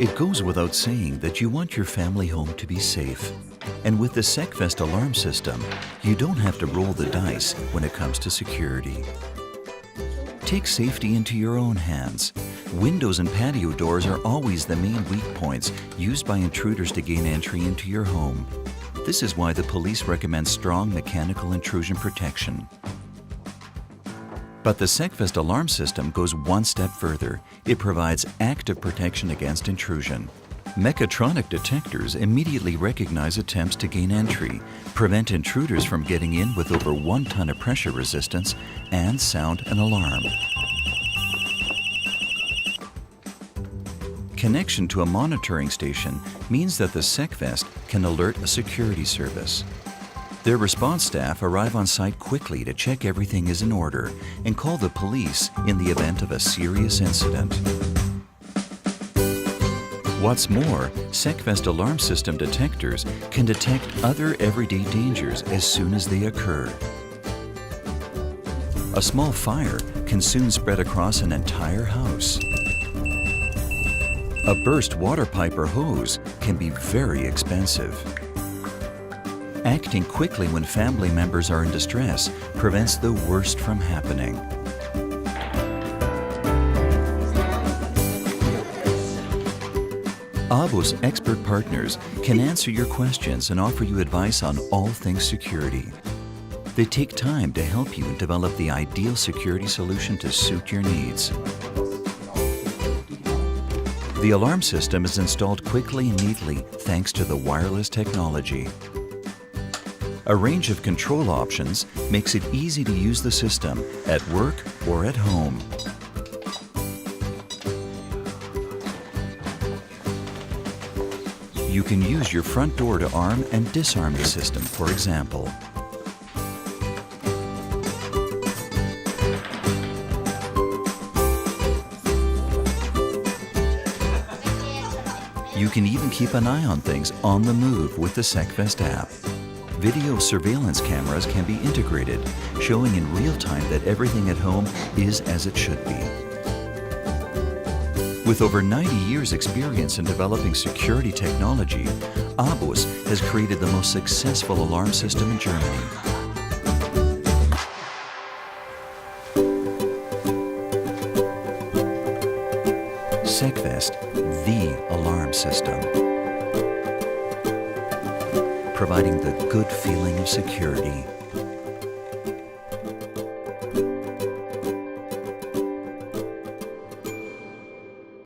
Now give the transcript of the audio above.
It goes without saying that you want your family home to be safe. And with the Secvest alarm system, you don't have to roll the dice when it comes to security. Take safety into your own hands. Windows and patio doors are always the main weak points used by intruders to gain entry into your home. This is why the police recommend strong mechanical intrusion protection. But the Secvest alarm system goes one step further. It provides active protection against intrusion. Mechatronic detectors immediately recognize attempts to gain entry, prevent intruders from getting in with over 1 ton of pressure resistance, and sound an alarm. Connection to a monitoring station means that the Secvest can alert a security service. Their response staff arrive on site quickly to check everything is in order and call the police in the event of a serious incident. What's more, Secvest alarm system detectors can detect other everyday dangers as soon as they occur. A small fire can soon spread across an entire house. A burst water pipe or hose can be very expensive. Acting quickly when family members are in distress prevents the worst from happening. ABO's expert partners can answer your questions and offer you advice on all things security. They take time to help you develop the ideal security solution to suit your needs. The alarm system is installed quickly and neatly thanks to the wireless technology. A range of control options makes it easy to use the system at work or at home. You can use your front door to arm and disarm the system, for example. You can even keep an eye on things on the move with the Secvest app. Video surveillance cameras can be integrated, showing in real time that everything at home is as it should be. With over 90 years' experience in developing security technology, ABO's has created the most successful alarm system in Germany. Secvest, the alarm system, providing the good feeling of security.